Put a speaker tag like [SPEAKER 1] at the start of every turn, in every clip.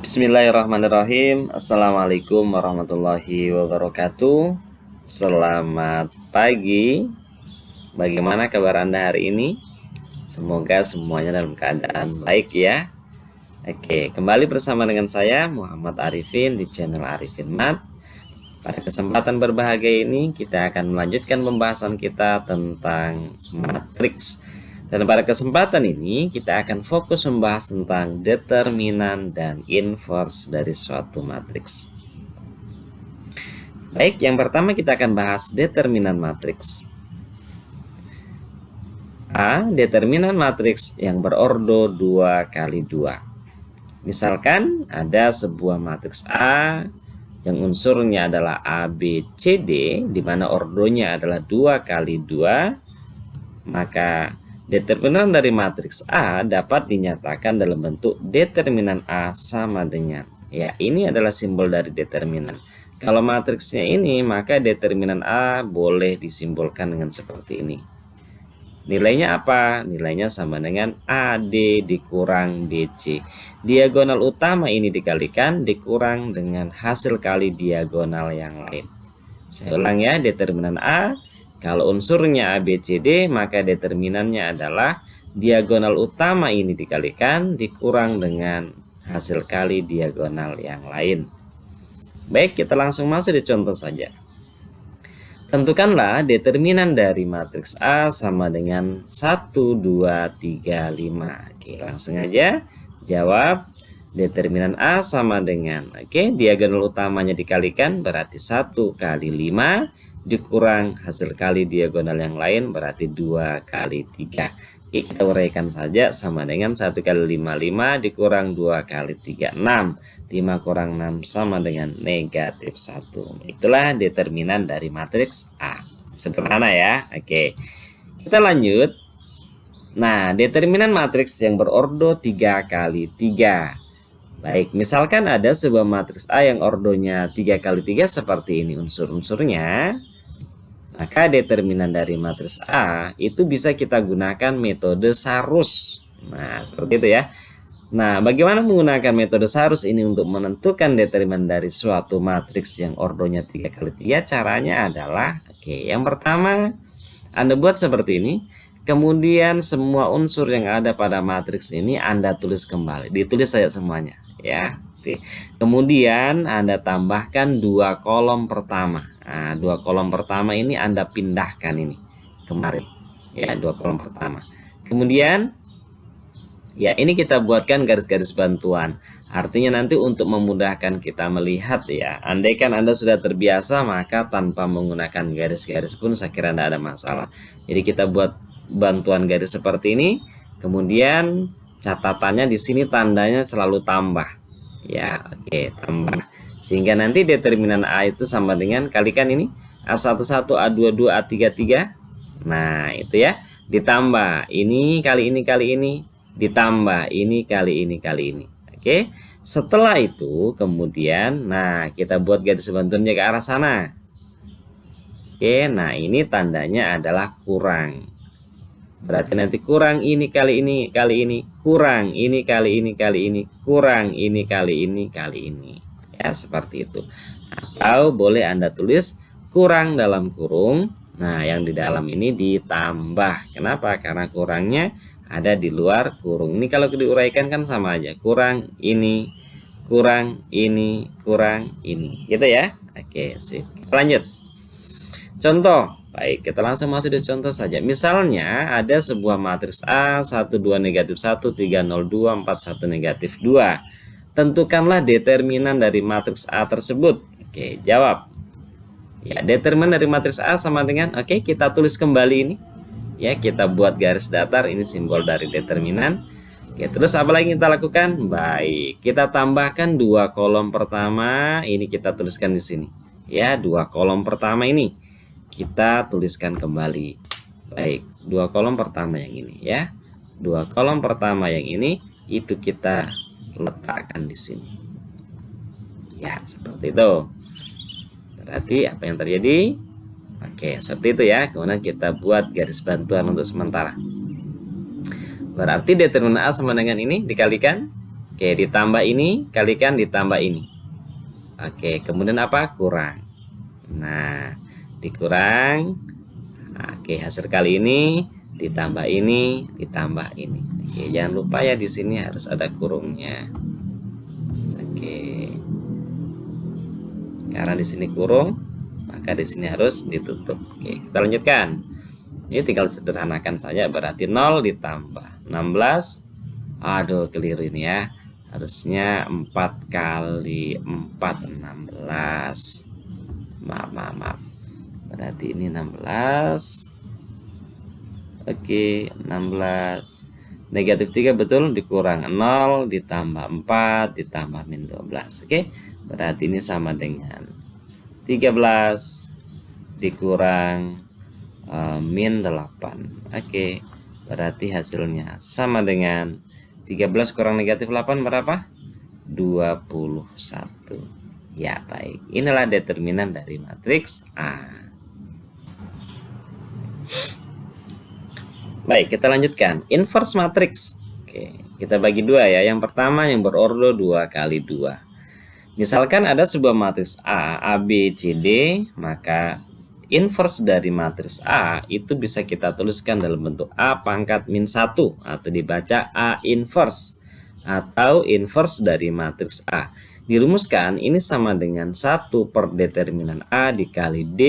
[SPEAKER 1] Bismillahirrahmanirrahim. Assalamualaikum warahmatullahi wabarakatuh. Selamat pagi. Bagaimana kabar Anda hari ini? Semoga semuanya dalam keadaan baik ya. Oke, kembali bersama dengan saya Muhammad Arifin di channel Arifin Mat. Pada kesempatan berbahagia ini kita akan melanjutkan pembahasan kita tentang matriks. Dan pada kesempatan ini kita akan fokus membahas tentang determinan dan inverse dari suatu matriks. Baik, yang pertama kita akan bahas determinan matriks. A. Determinan matriks yang berordo 2 kali 2. Misalkan ada sebuah matriks A yang unsurnya adalah A, B, C, D, di mana ordonya adalah 2 kali 2, maka determinan dari matriks A dapat dinyatakan dalam bentuk determinan A sama dengan, ya ini adalah simbol dari determinan. Kalau matriksnya ini, maka determinan A boleh disimbolkan dengan seperti ini. Nilainya apa? Nilainya sama dengan AD dikurang BC. Diagonal utama ini dikalikan dikurang dengan hasil kali diagonal yang lain. Saya ulang ya, determinan A. Kalau unsurnya ABCD, maka determinannya adalah diagonal utama ini dikalikan dikurang dengan hasil kali diagonal yang lain. Baik, kita langsung masuk di contoh saja. Tentukanlah determinan dari matriks A sama dengan 1, 2, 3, 5. Oke, langsung aja jawab. Determinan A sama dengan, diagonal utamanya dikalikan berarti 1 kali 5 dikurang hasil kali diagonal yang lain berarti 2 kali 3. Oke, kita uraikan saja, sama dengan 1 kali 5, 5 dikurang 2 kali 3, 6. 5 kurang 6 sama dengan negatif 1. Itulah determinan dari matriks A. Sederhana ya. Oke, kita lanjut. Nah, determinan matriks yang berordo 3 kali 3. Baik, misalkan ada sebuah matriks A yang ordonya 3 kali 3 seperti ini unsur-unsurnya. Maka determinan dari matriks A itu bisa kita gunakan metode Sarus. Nah, seperti itu ya. Nah, bagaimana menggunakan metode Sarus ini untuk menentukan determinan dari suatu matriks yang ordonya 3 kali 3? Caranya adalah, yang pertama Anda buat seperti ini. Kemudian semua unsur yang ada pada matriks ini Anda tulis kembali. Ditulis saja semuanya ya. Kemudian Anda tambahkan 2 kolom pertama. Nah, 2 kolom pertama ini Anda pindahkan ini kemarin ya, 2 kolom pertama. Kemudian ya ini kita buatkan garis-garis bantuan. Artinya nanti untuk memudahkan kita melihat ya, andaikan Anda sudah terbiasa maka tanpa menggunakan garis-garis pun saya kira tidak ada masalah. Jadi kita buat bantuan garis seperti ini. Kemudian catatannya di sini tandanya selalu tambah. Ya, tambah. Sehingga nanti determinan A itu sama dengan kalikan ini A11, A22, A33. Nah, itu ya. Ditambah ini kali ini kali ini, ditambah ini kali ini kali ini. Setelah itu kemudian nah kita buat garis bantuannya ke arah sana. Nah ini tandanya adalah kurang. Berarti nanti kurang ini kali ini kali ini, kurang ini kali ini kali ini, kurang ini kali ini kali ini. Ya, seperti itu. Atau boleh Anda tulis kurang dalam kurung. Nah, yang di dalam ini ditambah. Kenapa? Karena kurangnya ada di luar kurung. Ini kalau diuraikan kan sama aja. Kurang ini, kurang ini, kurang ini. Gitu ya. Oke, sip. Lanjut. Contoh. Baik, kita langsung masuk di contoh saja. Misalnya ada sebuah matriks A 1, 2, negatif 1, 3, 0, 2, 4, 1, negatif 2. Tentukanlah determinan dari matriks A tersebut. Jawab. Ya, determinan dari matriks A sama dengan, kita tulis kembali ini. Ya, kita buat garis datar, ini simbol dari determinan. Terus apa lagi kita lakukan? Baik, kita tambahkan 2 kolom pertama, ini kita tuliskan di sini. Ya, 2 kolom pertama ini kita tuliskan kembali. Baik, 2 kolom pertama yang ini ya. 2 kolom pertama yang ini itu kita letakkan di sini. Ya, seperti itu. Berarti apa yang terjadi? Seperti itu ya. Kemudian kita buat garis bantuan untuk sementara. Berarti determinan A sama dengan ini dikalikan. Oke, ditambah ini, kalikan ditambah ini. Oke, kemudian apa? Kurang. Nah, dikurang. Oke, hasil kali ini ditambah ini, ditambah ini. Oke, jangan lupa ya di sini harus ada kurungnya. Oke. Karena di sini kurung, maka di sini harus ditutup. Oke, kita lanjutkan. Ini tinggal sederhanakan saja, berarti 0 ditambah 16. Aduh, keliru ini ya. Harusnya 4 kali 4, 16. Maaf. Berarti ini 16. Oke, 16. Negatif 3 betul, dikurang 0, ditambah 4, ditambah min 12. Oke, berarti ini sama dengan 13 dikurang min 8. Oke, berarti hasilnya sama dengan 13 kurang negatif 8 berapa? 21. Ya, baik. Inilah determinan dari matriks A. Baik, kita lanjutkan. Inverse matrix. Oke, kita bagi dua ya. Yang pertama yang berordo 2 kali 2. Misalkan ada sebuah matriks A, B, C, D, maka inverse dari matriks A itu bisa kita tuliskan dalam bentuk A pangkat min 1 atau dibaca A inverse atau inverse dari matriks A. Dirumuskan ini sama dengan 1 per determinan A dikali D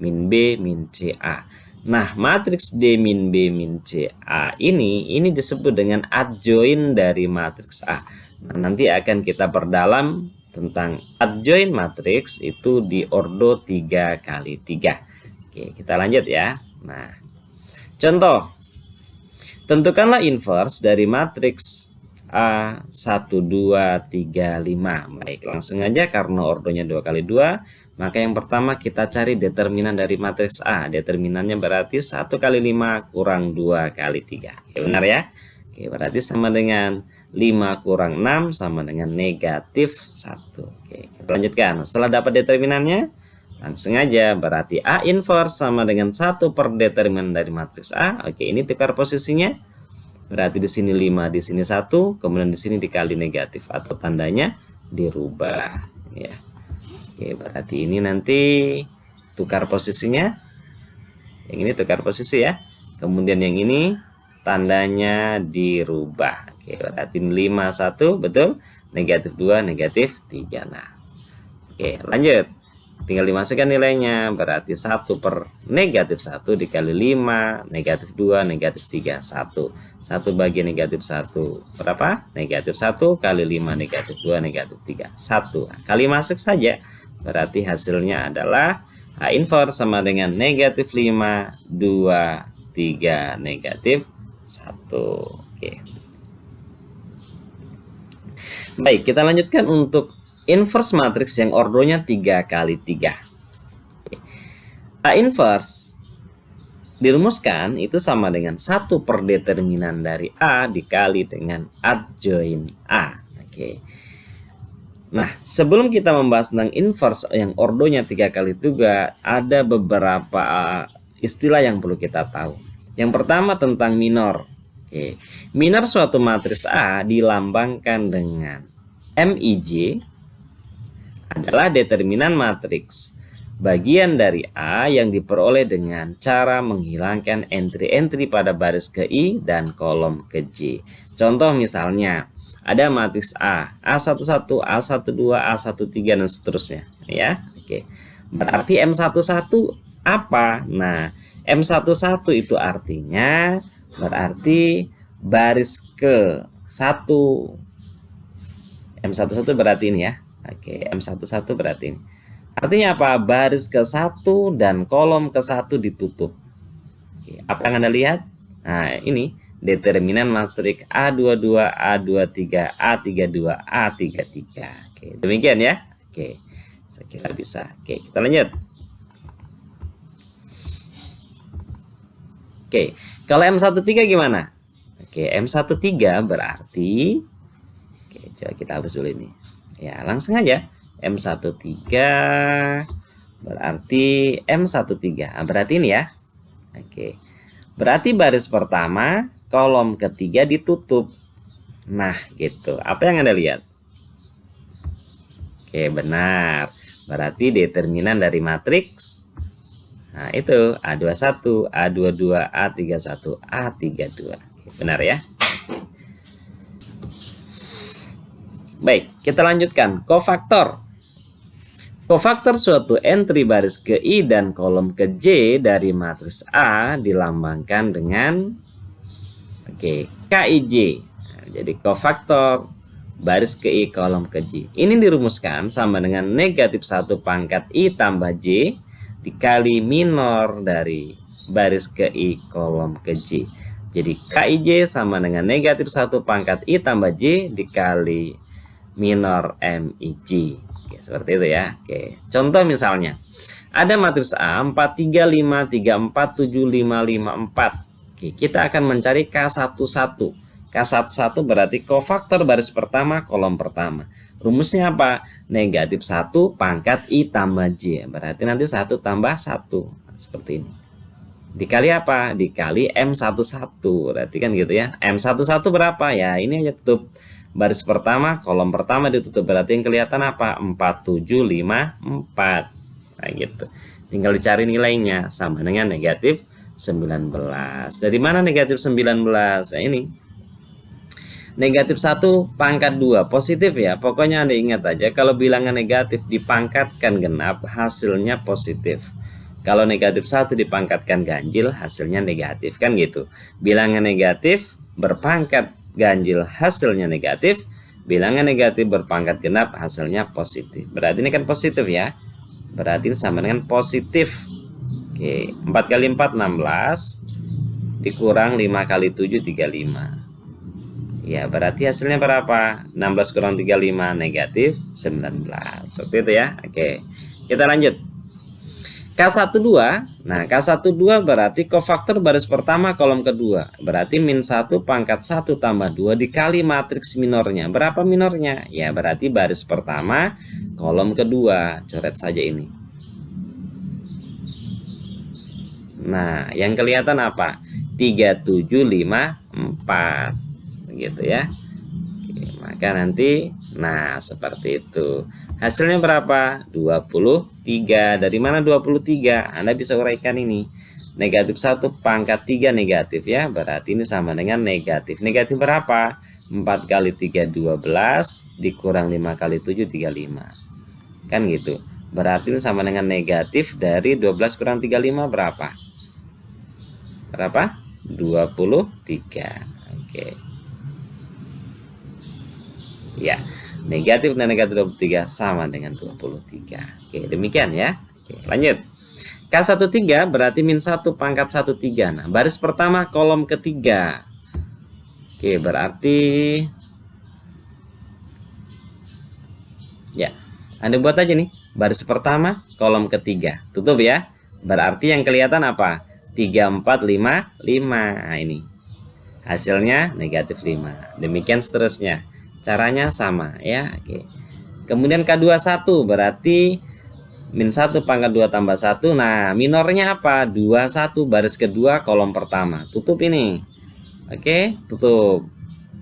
[SPEAKER 1] min B min C A. Nah, matriks D min B min C A ini disebut dengan adjoint dari matriks A. Nah, nanti akan kita perdalam tentang adjoint matriks itu di ordo 3 kali 3. Oke, kita lanjut ya. Nah, contoh. Tentukanlah inverse dari matriks A 1, 2, 3, 5. Baik, langsung aja karena ordonya 2 kali 2. Maka yang pertama kita cari determinan dari matriks A. Determinannya berarti 1 kali 5 kurang 2 kali 3. Oke, benar ya? Oke, berarti sama dengan 5 kurang 6 sama dengan negatif 1. Oke, kita lanjutkan. Setelah dapat determinannya, langsung aja berarti A inverse sama dengan 1 per determinan dari matriks A. Oke, ini tukar posisinya. Berarti di sini 5, di sini 1, kemudian di sini dikali negatif atau tandanya dirubah ya. Oke, berarti ini nanti tukar posisinya. Yang ini tukar posisi ya. Kemudian yang ini tandanya dirubah. Oke, berarti 5, 1, betul. Negatif 2, negatif 3. Nah, oke, lanjut. Tinggal dimasukkan nilainya. Berarti 1 per negatif 1 dikali 5, negatif 2, negatif 3, 1. 1 bagi negatif 1 berapa? Negatif 1 kali 5, negatif 2, negatif 3, 1. Kali masuk saja. Berarti hasilnya adalah A inverse sama dengan negatif 5, 2, 3, negatif 1. Oke. Baik, kita lanjutkan untuk inverse matriks yang ordonya 3 kali 3. A inverse dirumuskan itu sama dengan 1 per determinan dari A dikali dengan adjoint A. Oke. Nah, sebelum kita membahas tentang inverse yang ordonya 3 kali 3, ada beberapa istilah yang perlu kita tahu. Yang pertama tentang minor. Oke. Minor suatu matriks A dilambangkan dengan MIJ adalah determinan matriks bagian dari A yang diperoleh dengan cara menghilangkan entry-entry pada baris ke I dan kolom ke J. Contoh misalnya, ada matriks A, A11, A12, A13 dan seterusnya ya. Oke. Berarti M11 apa? Nah, M11 itu artinya berarti baris ke 1. M11 berarti ini ya. Oke, M11 berarti ini. Artinya apa? Baris ke 1 dan kolom ke 1 ditutup. Oke, apa yang Anda lihat? Nah, ini determinan matriks A22, A23, A32, A33. Oke, demikian ya. Oke, saya kira bisa. Oke, kita lanjut. Oke, kalau M13 gimana? Oke, M13 berarti, oke, coba kita hapus dulu ini. Ya, langsung aja. M13 berarti M13. Nah, berarti ini ya. Oke. Berarti baris pertama, kolom ketiga ditutup. Nah, gitu. Apa yang Anda lihat? Oke, benar. Berarti determinan dari matriks. Nah, itu A21, A22, A31, A32. Benar ya? Baik, kita lanjutkan. Kofaktor. Kofaktor suatu entry baris ke I dan kolom ke J dari matriks A dilambangkan dengan KIJ. Nah, jadi kofaktor baris ke I kolom ke J. Ini dirumuskan sama dengan negatif 1 pangkat I tambah J dikali minor dari baris ke I kolom ke J. Jadi KIJ sama dengan negatif 1 pangkat I tambah J dikali minor MIJ. Oke, seperti itu ya. Oke, contoh misalnya. Ada matriks A 4, 3, 5, 3, 4, 7, 5, 5, 4. Oke, kita akan mencari K11. K11 berarti kofaktor baris pertama kolom pertama. Rumusnya apa? Negatif 1 pangkat I tambah J. Berarti nanti 1 tambah 1. Seperti ini. Dikali apa? Dikali M11. Berarti kan gitu ya. M11 berapa? Ya ini aja tutup. Baris pertama, kolom pertama ditutup. Berarti yang kelihatan apa? 4, 7, 5, 4. Nah gitu. Tinggal dicari nilainya. Sama dengan negatif 19. Dari mana negatif 19? Nah ini. Negatif 1 pangkat 2 positif ya. Pokoknya Anda ingat aja kalau bilangan negatif dipangkatkan genap hasilnya positif. Kalau negatif 1 dipangkatkan ganjil hasilnya negatif kan gitu. Bilangan negatif berpangkat ganjil hasilnya negatif. Bilangan negatif berpangkat genap hasilnya positif. Berarti ini kan positif ya. Berarti ini sama dengan positif. Oke, 4 kali 4 16 dikurang 5 kali 7 35. Ya, berarti hasilnya berapa? 16 kurang 35 negatif 19. Seperti itu ya. Oke. Kita lanjut. K12. Nah, K12 berarti kofaktor baris pertama kolom kedua. Berarti min 1 pangkat 1 tambah 2 dikali matriks minornya. Berapa minornya? Ya, berarti baris pertama kolom kedua. Coret saja ini. Nah, yang kelihatan apa? 3, 7, 5, 4. Gitu ya. Oke, maka nanti nah seperti itu. Hasilnya berapa? 23. Dari mana 23? Anda bisa uraikan ini. Negatif 1 pangkat 3 negatif ya. Berarti ini sama dengan negatif. Negatif berapa? 4 kali 3 12 dikurang 5 kali 7 35. Kan gitu. Berarti ini sama dengan negatif dari 12 kurang 35 berapa? Berapa? 23. Oke. Ya, negatif dan negatif 23 sama dengan 23. Oke, demikian ya. Oke, lanjut. K13 berarti min 1 pangkat 13. Nah, baris pertama kolom ketiga. Oke, berarti ya, Anda buat aja nih. Baris pertama kolom ketiga. Tutup ya. Berarti yang kelihatan apa? 3, 4, 5, 5. Nah, ini. Hasilnya negatif 5. Demikian seterusnya. Caranya sama ya. Oke. Kemudian K21 berarti min 1 pangkat 2 tambah 1. Nah, minornya apa? 21 baris kedua kolom pertama. Tutup ini. Oke, tutup.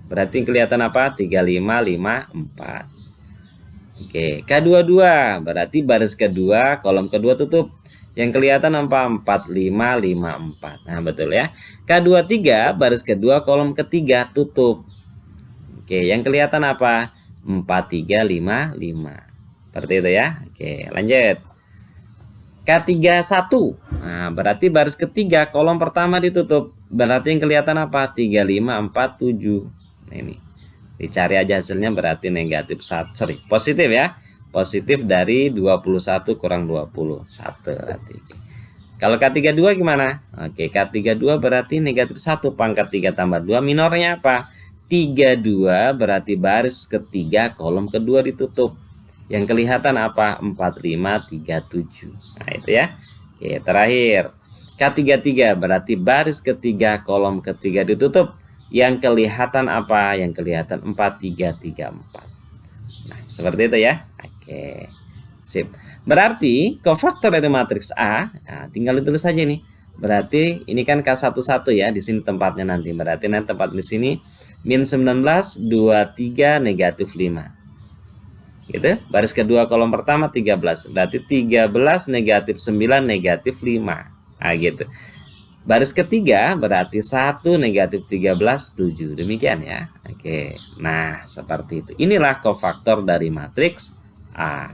[SPEAKER 1] Berarti kelihatan apa? 3, 5, 5, 4. Oke, K22 berarti baris kedua kolom kedua tutup. Yang kelihatan apa? 4, 5, 5, 4. Nah, betul ya. K23 baris kedua kolom ketiga tutup. Oke, yang kelihatan apa? 4, 3, 5, 5. Seperti itu ya. Oke, lanjut. K31. Nah, berarti baris ketiga kolom pertama ditutup. Berarti yang kelihatan apa? 3, 5, 4, 7. Nah, ini. Dicari aja hasilnya berarti negatif 1. Sorry, positif ya. Positif dari 21 kurang 21. Berarti. Kalau K32 gimana? Oke, K32 berarti negatif 1 pangkat 3 tambah 2. Minornya apa? 32 berarti baris ketiga kolom kedua ditutup. Yang kelihatan apa? 4, 5, 3, 7. Nah itu ya. Oke, terakhir K33 berarti baris ketiga kolom ketiga ditutup. Yang kelihatan apa? Yang kelihatan 4, 3, 3, 4. Nah seperti itu ya. Oke, sip. Berarti kofaktor dari matriks A, nah, tinggal ditulis saja nih. Berarti ini kan K11 ya, di sini tempatnya nanti. Berarti nanti tempat di sini min 19, 23, negatif 5. Gitu. Baris kedua kolom pertama 13. Berarti 13 negatif 9 negatif 5. Nah, gitu. Baris ketiga berarti 1 negatif 13, 7. Demikian ya. Oke. Nah, seperti itu. Inilah kofaktor dari matriks A.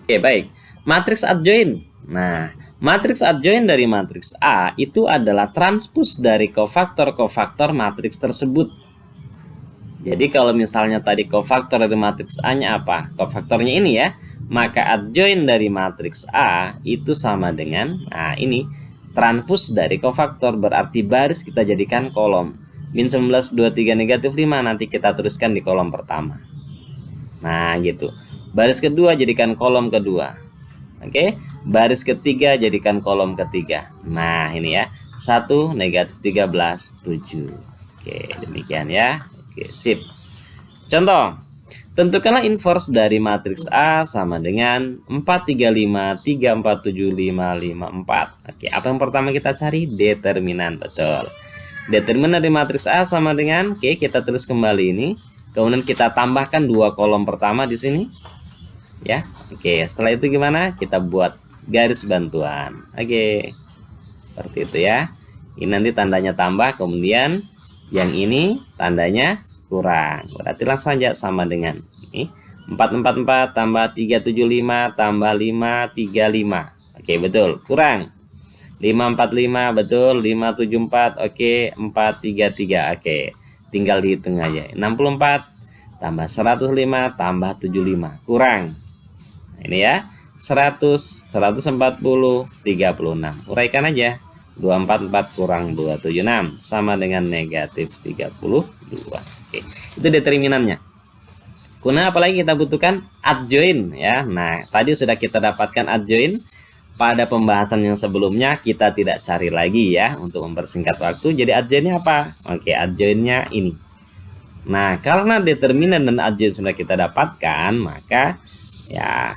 [SPEAKER 1] Oke, baik. Matriks adjoin. Nah, matriks adjoin dari matriks A itu adalah transpos dari kofaktor-kofaktor matriks tersebut. Jadi kalau misalnya tadi kofaktor dari matriks A-nya apa? Kofaktornya ini ya. Maka adjoin dari matriks A itu sama dengan, nah ini, transpos dari kofaktor. Berarti baris kita jadikan kolom. Min 19, 23, negatif 5 nanti kita tuliskan di kolom pertama. Nah gitu. Baris kedua jadikan kolom kedua. Oke. Baris ketiga jadikan kolom ketiga. Nah ini ya. 1 negatif 13, 7. Oke, demikian ya. Oke, sip. Contoh. Tentukanlah inverse dari matriks A sama dengan 4, 3, 5, 3, 4, 7, 5, 5, 4. Oke, apa yang pertama kita cari? Determinan, betul. Determinan dari matriks A sama dengan, oke, kita tulis kembali ini. Kemudian kita tambahkan 2 kolom pertama di sini. Ya, oke, setelah itu gimana? Kita buat garis bantuan. Oke, seperti itu ya. Ini nanti tandanya tambah, kemudian yang ini tandanya kurang. Berarti langsung saja sama dengan ini 444 tambah 375 tambah 535. Oke, betul. Kurang 545, betul. 574, oke. 433, oke. Tinggal dihitung aja. 64 tambah 105 tambah 75. Kurang. Nah, ini ya. 100, 140, 36. Uraikan aja. 244 kurang 276 sama dengan negatif 32. Oke, itu determinannya. Kemudian apalagi kita butuhkan adjoin ya. Nah, tadi sudah kita dapatkan adjoin pada pembahasan yang sebelumnya, kita tidak cari lagi ya untuk mempersingkat waktu. Jadi adjoinnya apa? Oke, adjoinnya ini. Nah, karena determinan dan adjoin sudah kita dapatkan, maka ya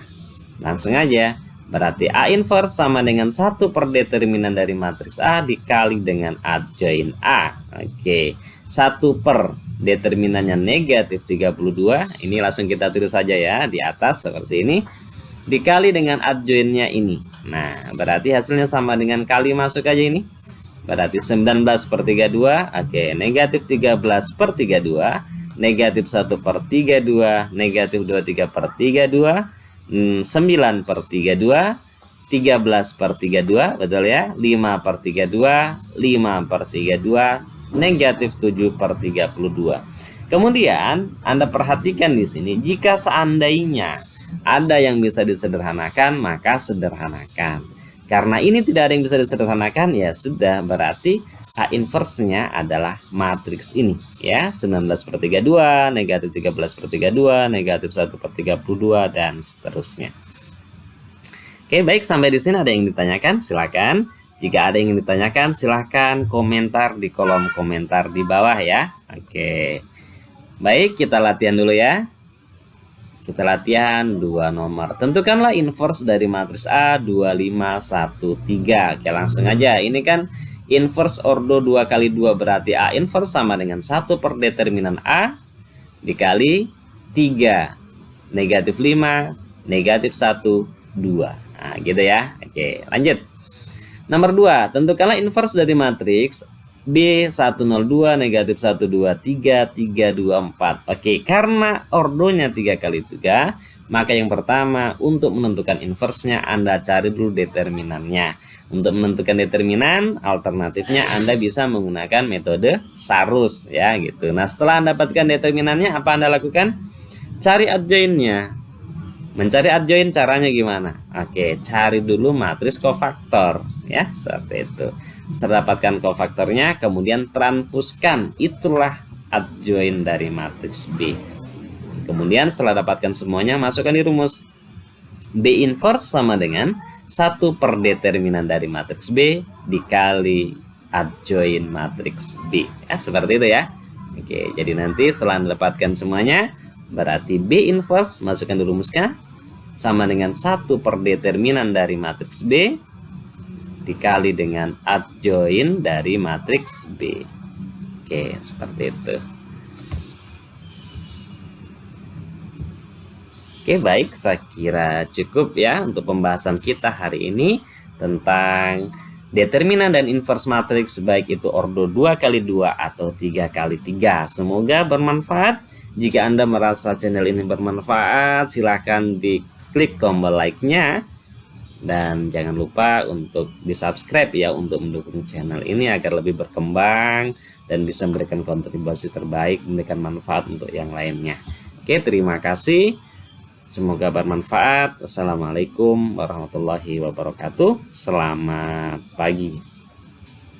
[SPEAKER 1] langsung aja. Berarti A inverse sama dengan 1 per determinan dari matriks A dikali dengan adjoin A. Oke, 1 per determinannya negatif 32. Ini langsung kita tulis saja ya di atas seperti ini. Dikali dengan adjoinnya ini. Nah, berarti hasilnya sama dengan kali masuk aja ini. Berarti 19 per 32. Oke, negatif 13 per 32. Negatif 1 per 32. Negatif 23 per 32. 9 per 32, 13 per 32, betul ya, 5 per 32, 5 per 32, negatif 7 per 32. Kemudian Anda perhatikan di sini, jika seandainya ada yang bisa disederhanakan, maka sederhanakan. Karena ini tidak ada yang bisa disederhanakan, ya sudah, berarti A inverse-nya adalah matriks ini ya, 19 per 32, negatif 13 per 32, negatif 1 per 32 dan seterusnya. Oke, baik, sampai di sini ada yang ditanyakan? Silakan. Jika ada yang ditanyakan, silakan komentar di kolom komentar di bawah ya. Oke. Baik, kita latihan dulu ya. Kita latihan 2 nomor. Tentukanlah inverse dari matriks A 2513. Oke, langsung aja. Ini kan inverse ordo 2 kali 2 berarti A inverse sama dengan 1 per determinan A dikali 3 negatif 5 negatif 1 2. Nah gitu ya. Oke, lanjut. Nomor 2, tentukanlah inverse dari matriks B102 negatif 123 324. Oke, karena ordonya 3 kali 3, maka yang pertama untuk menentukan inverse-nya Anda cari dulu determinannya. Untuk menentukan determinan, alternatifnya Anda bisa menggunakan metode Sarus ya gitu. Nah, setelah Anda dapatkan determinannya, apa Anda lakukan? Cari adjoinnya. Mencari adjoin caranya gimana? Oke, cari dulu matriks kofaktor ya, seperti itu. Setelah dapatkan kofaktornya, kemudian transpuskan. Itulah adjoin dari matriks B. Kemudian setelah dapatkan semuanya, masukkan di rumus. B inverse sama dengan 1 per determinan dari matriks B dikali adjoin matriks B. Ya, seperti itu ya. Oke, jadi nanti setelah mendapatkan semuanya, berarti B inverse, masukkan di rumusnya, sama dengan 1 per determinan dari matriks B dikali dengan adjoint dari matriks B. Oke, seperti itu. Oke, baik, saya kira cukup ya untuk pembahasan kita hari ini tentang determinan dan inverse matriks, baik itu ordo 2x2 atau 3x3. Semoga bermanfaat. Jika Anda merasa channel ini bermanfaat, silahkan diklik tombol like-nya. Dan jangan lupa untuk di-subscribe ya, untuk mendukung channel ini agar lebih berkembang dan bisa memberikan kontribusi terbaik, memberikan manfaat untuk yang lainnya. Oke, terima kasih. Semoga bermanfaat. Wassalamualaikum warahmatullahi wabarakatuh. Selamat pagi.